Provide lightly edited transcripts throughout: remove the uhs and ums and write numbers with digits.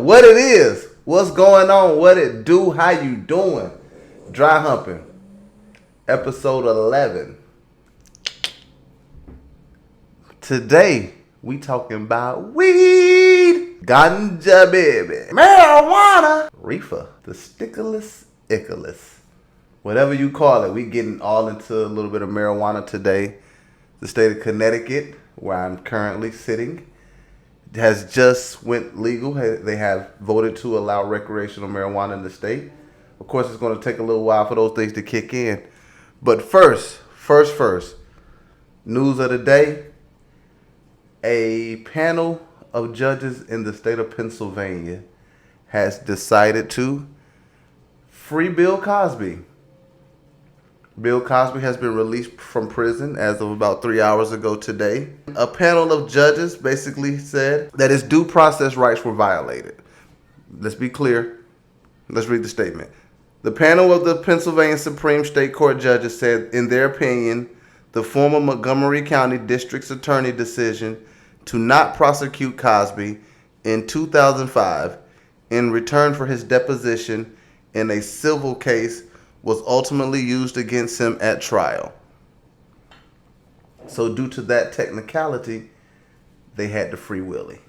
what it is, what's going on, what it do, how you doing. Dry Humpin, episode 11. Today, we talking about weed, ganja baby, marijuana, reefer, the stickless ickless. Whatever you call it, we getting all into a little bit of marijuana today. The state of Connecticut, where I'm currently sitting, has just went legal. They have voted to allow recreational marijuana in the state. Of course, it's going to take a little while for those things to kick in. But first, news of the day, a panel of judges in the state of Pennsylvania has decided to free Bill Cosby. Bill Cosby has been released from prison as of about 3 hours ago today. A panel of judges basically said that his due process rights were violated. Let's be clear. Let's read the statement. The panel of the Pennsylvania Supreme State Court judges said, in their opinion, the former Montgomery County District's attorney decision to not prosecute Cosby in 2005 in return for his deposition in a civil case was ultimately used against him at trial. So due to that technicality, they had to free Willie.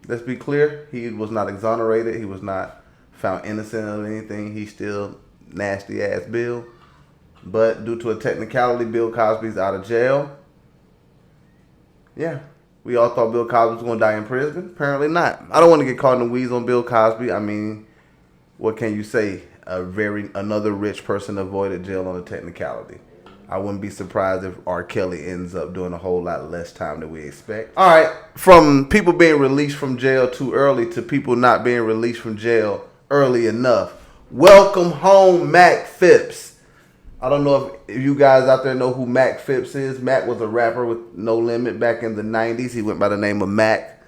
Let's be clear, he was not exonerated. He was not found innocent of anything. He's still nasty ass Bill. But due to a technicality, Bill Cosby's out of jail. Yeah. We all thought Bill Cosby was going to die in prison. Apparently not. I don't want to get caught in the weeds on Bill Cosby. I mean, what can you say? Another rich person avoided jail on a technicality. I wouldn't be surprised if R. Kelly ends up doing a whole lot less time than we expect. All right, from people being released from jail too early to people not being released from jail early enough. Welcome home, Mac Phipps. I don't know if you guys out there know who Mac Phipps is. Mac was a rapper with No Limit back in the 90s. He went by the name of Mac,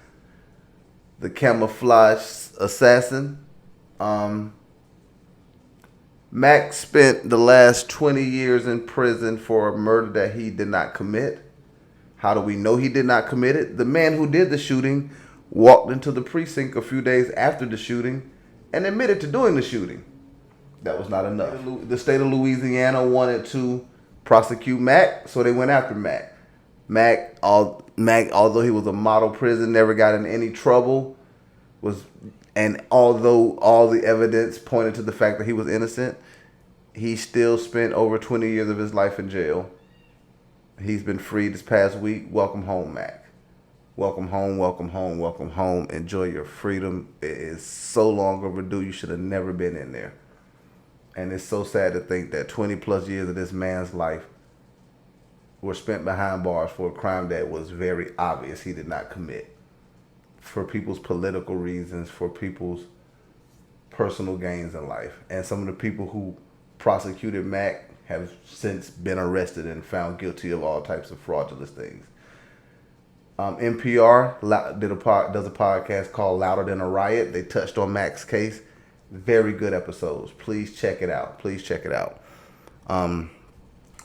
the camouflage assassin. Mac spent the last 20 years in prison for a murder that he did not commit. How do we know he did not commit it? The man who did the shooting walked into the precinct a few days after the shooting and admitted to doing the shooting. That was not enough. The state of Louisiana wanted to prosecute Mac, so they went after Mac. Mac, although he was a model prison, never got in any trouble, and although all the evidence pointed to the fact that he was innocent, he still spent over 20 years of his life in jail. He's been freed this past week. Welcome home, Mac. Welcome home, welcome home, welcome home. Enjoy your freedom. It is so long overdue. You should have never been in there. And it's so sad to think that 20 plus years of this man's life were spent behind bars for a crime that was very obvious he did not commit. For people's political reasons, for people's personal gains in life. And some of the people who prosecuted Mac have since been arrested and found guilty of all types of fraudulent things. NPR does a podcast called Louder Than a Riot. They touched on Mac's case. Very good episodes. Please check it out.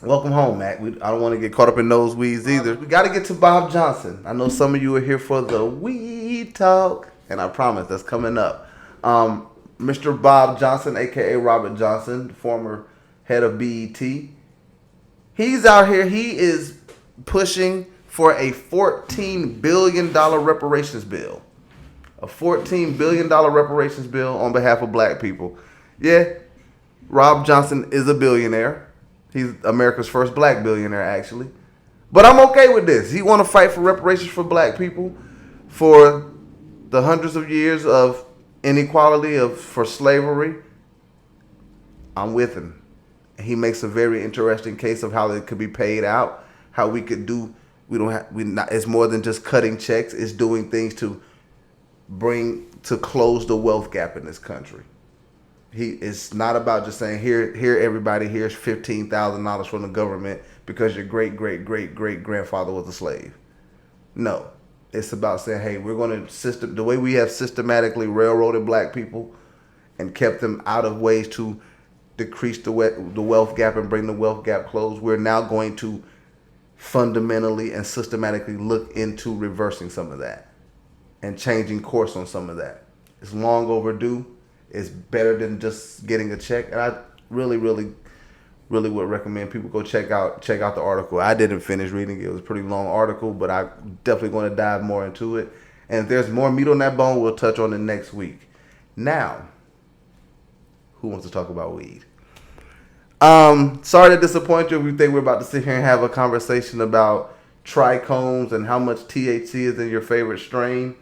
Welcome home, Mac. I don't want to get caught up in those weeds either. We got to get to Bob Johnson. I know some of you are here for the weed talk, and I promise that's coming up. Mr. Bob Johnson, a.k.a. Robert Johnson, former head of BET. He's out here. He is pushing for a $14 billion reparations bill. A $14 billion reparations bill on behalf of black people. Yeah, Rob Johnson is a billionaire. He's America's first black billionaire, actually. But I'm okay with this. He want to fight for reparations for black people, for the hundreds of years of inequality, for slavery. I'm with him. He makes a very interesting case of how it could be paid out, how we could do. It's more than just cutting checks. It's doing things to close the wealth gap in this country. It's not about just saying, here everybody, here's $15,000 from the government because your great-great-great-great-grandfather was a slave. No. It's about saying, hey, we're going to the way we have systematically railroaded black people and kept them out of ways to decrease the wealth gap and bring the wealth gap closed, we're now going to fundamentally and systematically look into reversing some of that. and changing course on some of that. It's long overdue. It's better than just getting a check. And I really would recommend people go check out the article. I didn't finish reading it. It was a pretty long article, but I'm definitely going to dive more into it. And if there's more meat on that bone, we'll touch on it next week. Now, who wants to talk about weed? Sorry to disappoint you if you think we're about to sit here and have a conversation about trichomes and how much THC is in your favorite strain.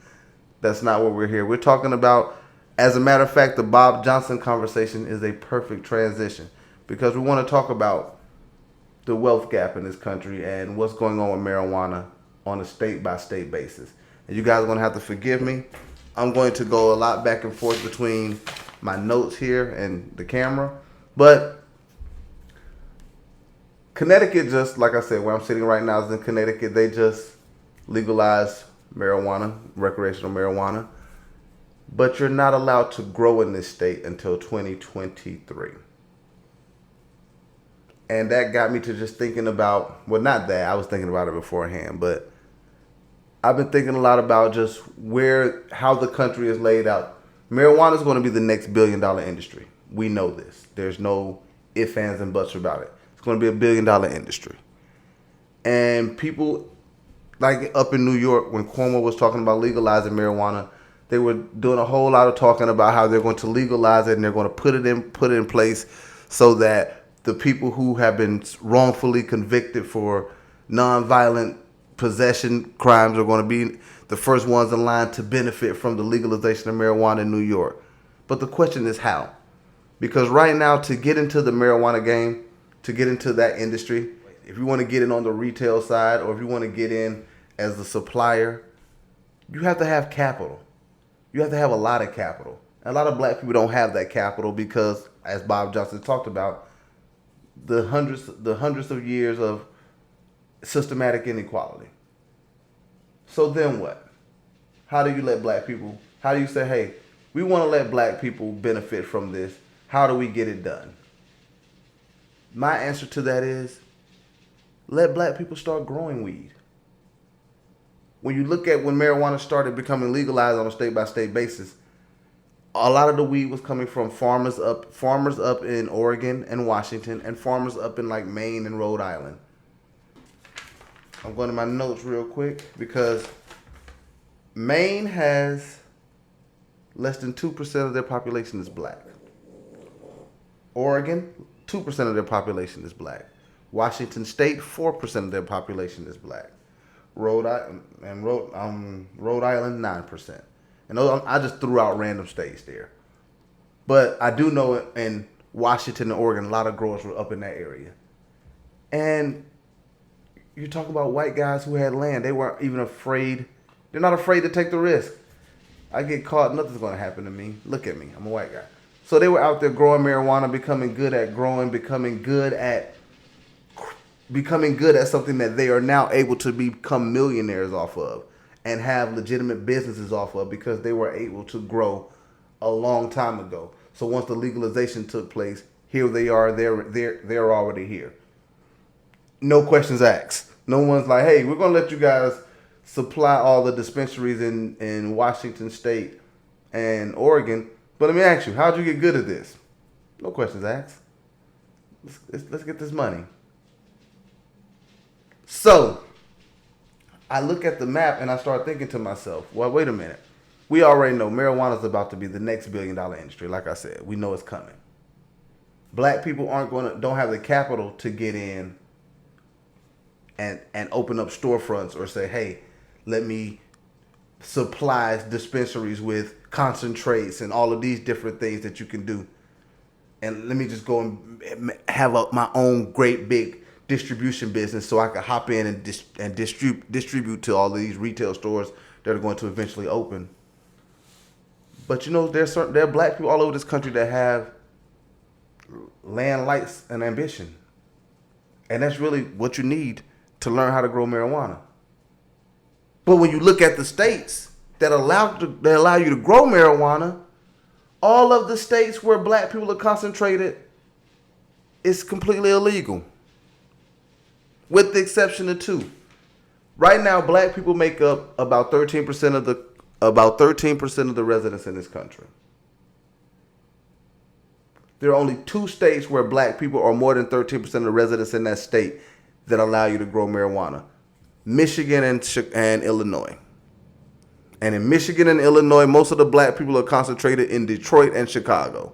That's not what we're here. We're talking about, as a matter of fact, the Bob Johnson conversation is a perfect transition because we want to talk about the wealth gap in this country and what's going on with marijuana on a state-by-state basis. And you guys are going to have to forgive me. I'm going to go a lot back and forth between my notes here and the camera. But Connecticut, just like I said, where I'm sitting right now is in Connecticut. They just legalized marijuana, recreational marijuana. But you're not allowed to grow in this state until 2023. And that got me to just thinking about, well, not that. I was thinking about it beforehand, but I've been thinking a lot about just how the country is laid out. Marijuana is going to be the next $1 billion industry. We know this. There's no ifs, ands, and buts about it. It's going to be $1 billion industry. And people, like up in New York, when Cuomo was talking about legalizing marijuana, they were doing a whole lot of talking about how they're going to legalize it and they're going to put it in place so that the people who have been wrongfully convicted for nonviolent possession crimes are going to be the first ones in line to benefit from the legalization of marijuana in New York. But the question is how? Because right now, to get into the marijuana game, to get into that industry, if you want to get in on the retail side or if you want to get in as the supplier, you have to have capital. You have to have a lot of capital. And a lot of black people don't have that capital because, as Bob Johnson talked about, the hundreds of years of systematic inequality. So then what? How do you let black people, how do you say, hey, we want to let black people benefit from this. How do we get it done? My answer to that is, let black people start growing weed. When you look at when marijuana started becoming legalized on a state-by-state basis, a lot of the weed was coming from farmers up in Oregon and Washington and farmers up in like Maine and Rhode Island. I'm going to my notes real quick because Maine has less than 2% of their population is black. Oregon, 2% of their population is black. Washington State, 4% of their population is black. Rhode Island, 9%. And I just threw out random states there. But I do know in Washington and Oregon, a lot of growers were up in that area. And you talk about white guys who had land. They weren't even afraid. They're not afraid to take the risk. I get caught, nothing's going to happen to me. Look at me. I'm a white guy. So they were out there growing marijuana, becoming good at growing, becoming good at something that they are now able to become millionaires off of and have legitimate businesses off of because they were able to grow a long time ago. So once the legalization took place, here they are, they're already here. No questions asked. No one's like, hey, we're going to let you guys supply all the dispensaries in Washington State and Oregon. But let me ask you, how'd you get good at this? No questions asked. Let's get this money. So I look at the map and I start thinking to myself, well, wait a minute. We already know marijuana is about to be the next $1 billion industry. Like I said, we know it's coming. Black people don't have the capital to get in and open up storefronts or say, hey, let me supply dispensaries with concentrates and all of these different things that you can do. And let me just go and have my own great big distribution business so I can hop in and distribute to all of these retail stores that are going to eventually open. But you know, there are black people all over this country that have land, lights, and ambition. And that's really what you need to learn how to grow marijuana. But when you look at the states that allow you to grow marijuana, all of the states where black people are concentrated, it's completely illegal. With the exception of 2. Right now, black people make up about 13% about 13% of the residents in this country. There are only 2 states where black people are more than 13% of the residents in that state that allow you to grow marijuana. Michigan and Illinois. And in Michigan and Illinois, most of the black people are concentrated in Detroit and Chicago.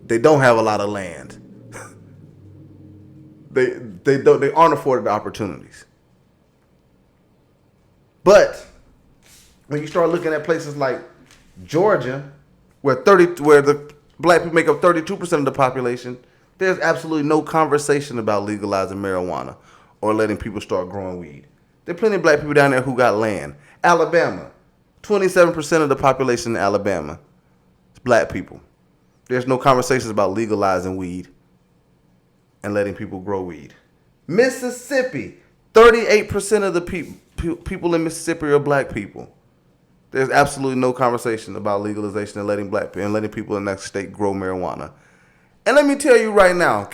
They don't have a lot of land. They aren't afforded the opportunities. But when you start looking at places like Georgia, where the black people make up 32% of the population, there's absolutely no conversation about legalizing marijuana or letting people start growing weed. There are plenty of black people down there who got land. Alabama, 27% of the population in Alabama is black people. There's no conversations about legalizing weed and letting people grow weed. Mississippi, 38% of the people in Mississippi are black people. There's absolutely no conversation about legalization and letting people in that state grow marijuana. And let me tell you right now,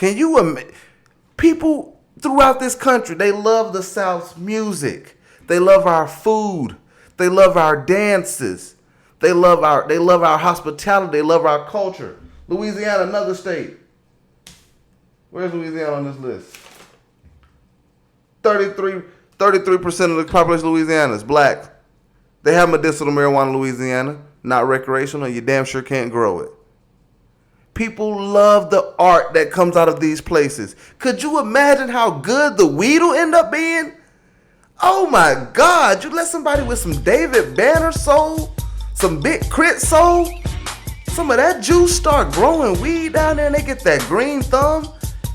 people throughout this country, they love the South's music. They love our food. They love our dances. They love our hospitality. They love our culture. Louisiana, another state. Where's Louisiana on this list? 33% of the population of Louisiana is black. They have medicinal marijuana in Louisiana, not recreational. You damn sure can't grow it. People love the art that comes out of these places. Could you imagine how good the weed will end up being? Oh my God, you let somebody with some David Banner soul, some Big Crit soul, some of that juice start growing weed down there and they get that green thumb.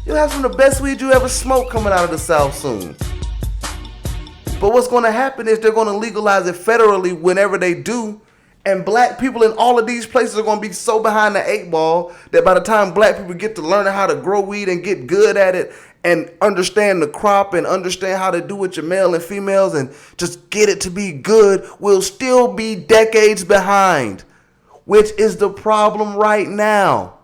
You'll have some of the best weed you ever smoked coming out of the South soon. But what's going to happen is they're going to legalize it federally whenever they do. And black people in all of these places are going to be so behind the 8 ball that by the time black people get to learning how to grow weed and get good at it and understand the crop and understand how to do it with your male and females and just get it to be good, we'll still be decades behind, which is the problem right now.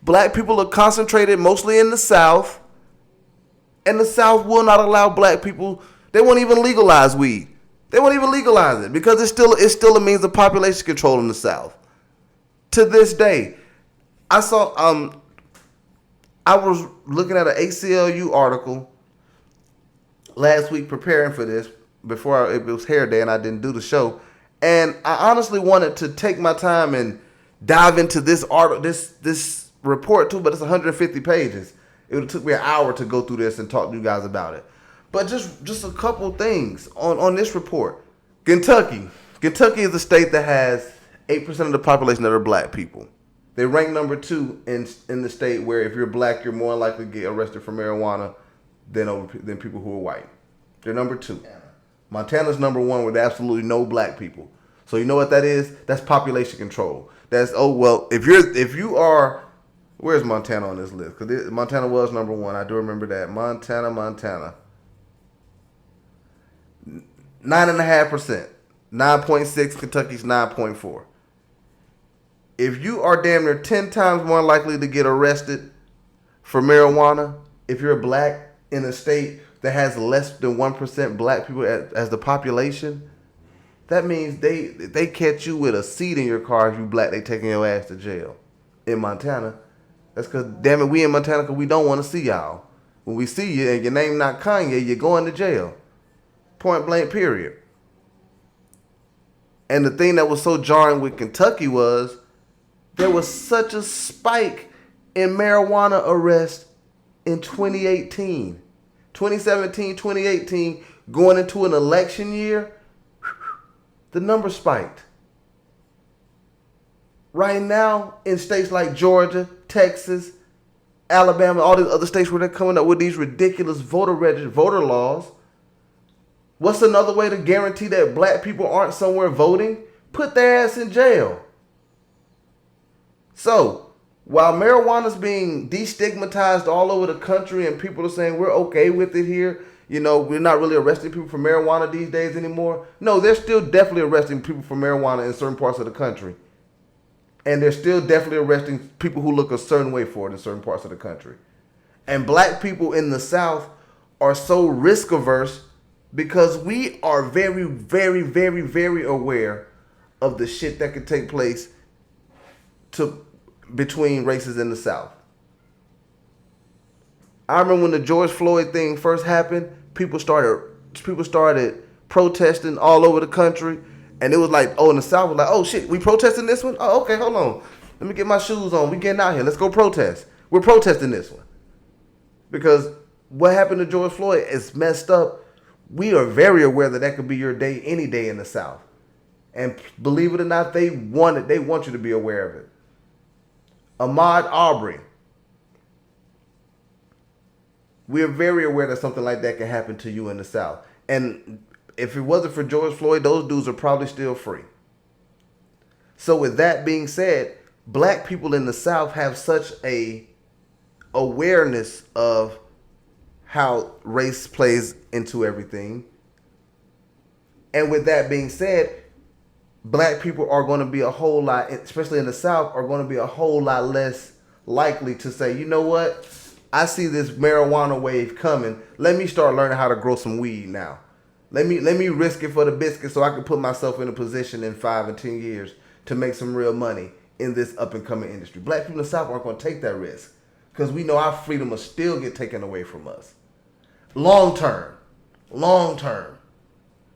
Black people are concentrated mostly in the South, and the South will not allow black people, they won't even legalize weed. They won't even legalize it because it's still a means of population control in the South. To this day, I was looking at an ACLU article last week preparing for this before it was hair day and I didn't do the show. And I honestly wanted to take my time and dive into this article, this report too, but it's 150 pages. It took me an hour to go through this and talk to you guys about it. But just a couple things on this report. Kentucky is a state that has 8% of the population that are black people. They rank number 2 in the state where if you're black, you're more likely to get arrested for marijuana than people who are white. They're number 2. Montana's number 1 with absolutely no black people. So you know what that is? That's population control. That's if you are. Where's Montana on this list? Because Montana was number 1. I do remember that. Montana. 9.5%. 9.6. Kentucky's 9.4. If you are damn near 10 times more likely to get arrested for marijuana, if you're black in a state that has less than 1% black people as the population, that means they catch you with a seed in your car if you black, they taking your ass to jail. In Montana. That's because, damn it, we in Montana because we don't want to see y'all. When we see you and your name not Kanye, you're going to jail. Point blank, period. And the thing that was so jarring with Kentucky was there was such a spike in marijuana arrests in 2018. 2017, 2018, going into an election year, the number spiked. Right now, in states like Georgia, Texas, Alabama, all these other states where they're coming up with these ridiculous voter laws. What's another way to guarantee that black people aren't somewhere voting? Put their ass in jail. So, while marijuana's being destigmatized all over the country and people are saying we're okay with it here, we're not really arresting people for marijuana these days anymore. No, they're still definitely arresting people for marijuana in certain parts of the country. And they're still definitely arresting people who look a certain way for it in certain parts of the country. And black people in the South are so risk averse because we are very, very, very, very aware of the shit that could take place to between races in the South. I remember when the George Floyd thing first happened, people started protesting all over the country, and it was like, oh, in the South was like, oh shit, we protesting this one? Oh, okay, hold on, let me get my shoes on. We getting out here. Let's go protest. We're protesting this one because what happened to George Floyd is messed up. We are very aware that could be your day any day in the South, and believe it or not, they want it. They want you to be aware of it. Ahmaud Arbery. We're very aware that something like that can happen to you in the South. And if it wasn't for George Floyd, those dudes are probably still free. So with that being said, black people in the South have such a awareness of how race plays into everything. And with that being said, black people are going to be a whole lot, especially in the South, are going to be a whole lot less likely to say, you know what? I see this marijuana wave coming. Let me start learning how to grow some weed now. Let me risk it for the biscuit so I can put myself in a position in 5 and 10 years to make some real money in this up and coming industry. Black people in the South aren't going to take that risk because we know our freedom will still get taken away from us. Long term.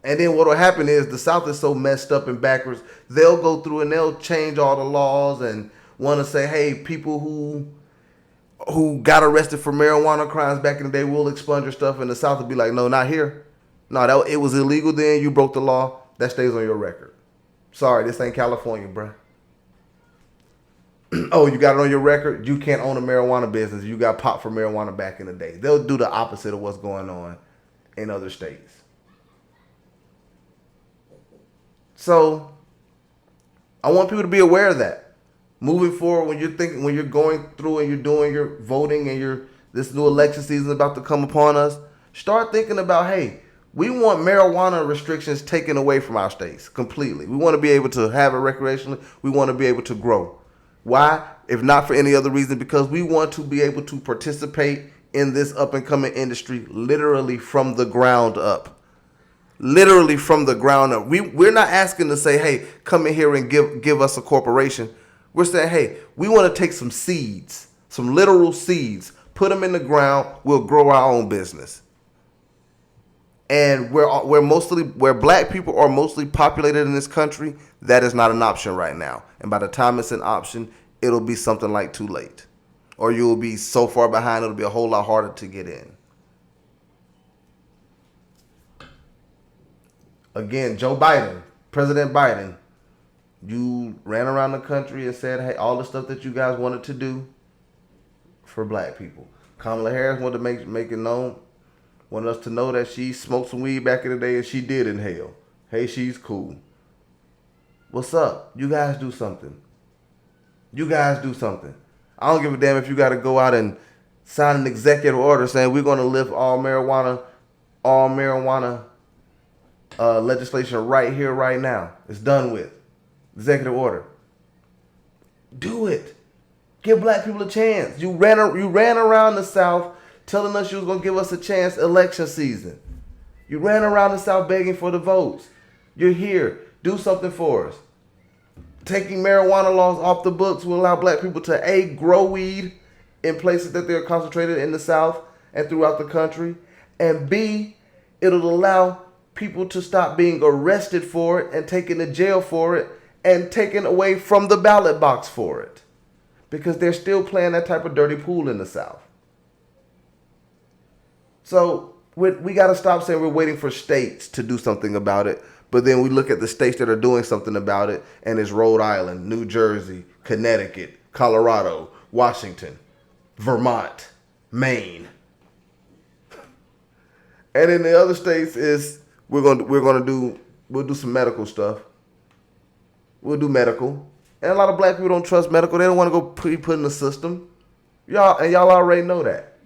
And then what will happen is the South is so messed up and backwards, they'll go through and they'll change all the laws and want to say, hey, people who got arrested for marijuana crimes back in the day will expunge your stuff, and the South will be like, no, not here. No, it was illegal then. You broke the law. That stays on your record. Sorry, this ain't California, bruh. Oh, you got it on your record? You can't own a marijuana business. You got popped for marijuana back in the day. They'll do the opposite of what's going on in other states. So I want people to be aware of that. Moving forward, when you're going through and you're doing your voting and this new election season is about to come upon us, start thinking about, hey, we want marijuana restrictions taken away from our states completely. We want to be able to have it recreationally. We want to be able to grow. Why? If not for any other reason, because we want to be able to participate in this up and coming industry literally from the ground up. Literally from the ground up. We're not asking to say, hey, come in here and give us a corporation. We're saying, hey, we want to take some seeds, some literal seeds, put them in the ground. We'll grow our own business. And where black people are mostly populated in this country, that is not an option right now. And by the time it's an option, it'll be something like too late. Or you'll be so far behind, it'll be a whole lot harder to get in. Again, Joe Biden, President Biden, you ran around the country and said, hey, all the stuff that you guys wanted to do for black people. Kamala Harris wanted to make it known, wanted us to know that she smoked some weed back in the day and she did inhale. Hey, she's cool. What's up? You guys do something. I don't give a damn if you got to go out and sign an executive order saying we're going to lift all marijuana legislation right here, right now. It's done with. Executive order. Do it. Give black people a chance. You ran around the South telling us you was going to give us a chance election season. You ran around the South begging for the votes. You're here. Do something for us. Taking marijuana laws off the books will allow black people to A, grow weed in places that they're concentrated in the South and throughout the country. And B, it'll allow people to stop being arrested for it and taken to jail for it and taken away from the ballot box for it. Because they're still playing that type of dirty pool in the South. So we got to stop saying we're waiting for states to do something about it. But then we look at the states that are doing something about it, and it's Rhode Island, New Jersey, Connecticut, Colorado, Washington, Vermont, Maine. And in the other states is we'll do some medical stuff. We'll do medical. And a lot of black people don't trust medical. They don't want to go be put in the system. Y'all already know that.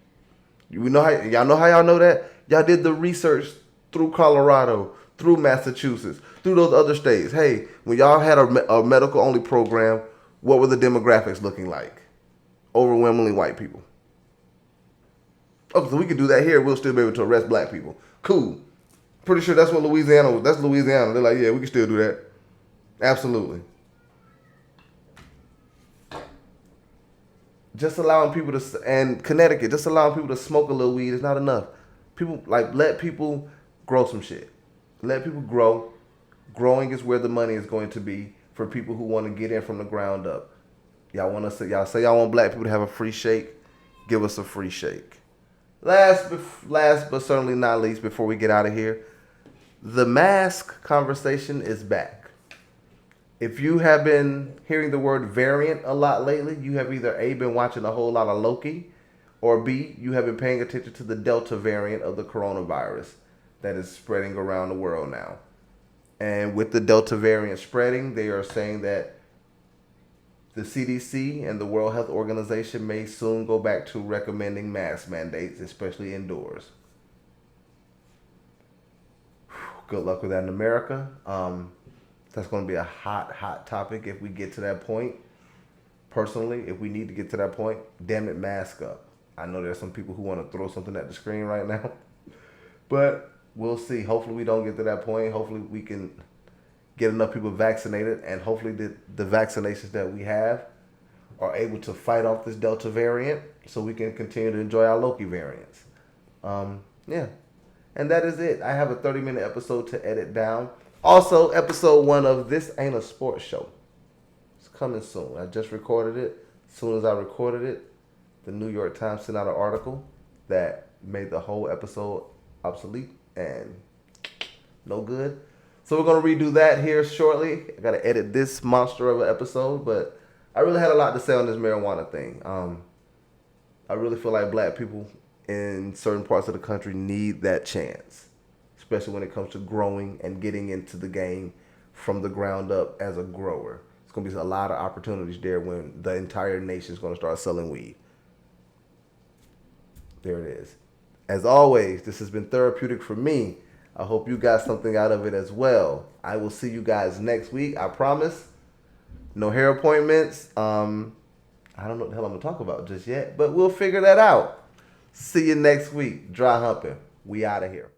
Y'all know how y'all know that? Y'all did the research through Colorado, through Massachusetts, through those other states. Hey, when y'all had a medical only program, what were the demographics looking like? Overwhelmingly white people. Oh, so we could do that here. We'll still be able to arrest black people. Cool. Pretty sure that's what Louisiana was. That's Louisiana. They're like, yeah, we can still do that. Absolutely. Just allowing people to, and Connecticut, just allowing people to smoke a little weed is not enough. People, like, let people grow some shit. Let people grow. Growing is where the money is going to be for people who want to get in from the ground up. Y'all say y'all want black people to have a free shake. Give us a free shake. Last but certainly not least, before we get out of here, the mask conversation is back. If you have been hearing the word variant a lot lately, you have either A, been watching a whole lot of Loki, or B, you have been paying attention to the Delta variant of the coronavirus that is spreading around the world now. And with the Delta variant spreading, they are saying that the CDC and the World Health Organization may soon go back to recommending mask mandates, especially indoors. Good luck with that in America. That's going to be a hot topic if we get to that point. Personally, if we need to get to that point, damn it, mask up. I know there's some people who want to throw something at the screen right now, but we'll see. Hopefully we don't get to that point. Hopefully we can get enough people vaccinated, and hopefully the vaccinations that we have are able to fight off this Delta variant so we can continue to enjoy our Loki variants. Yeah. And that is it. I have a 30-minute episode to edit down. Also, episode 1 of This Ain't a Sports Show. It's coming soon. I just recorded it. As soon as I recorded it, the New York Times sent out an article that made the whole episode obsolete and no good. So we're going to redo that here shortly. I got to edit this monster of an episode, but I really had a lot to say on this marijuana thing. I really feel like black people in certain parts of the country need that chance, especially when it comes to growing and getting into the game from the ground up as a grower. It's going to be a lot of opportunities there when the entire nation is going to start selling weed. There it is. As always, this has been therapeutic for me. I hope you got something out of it as well. I will see you guys next week. I promise. No hair appointments. I don't know what the hell I'm going to talk about just yet, but we'll figure that out. See you next week. Dry Humpin'. We out of here.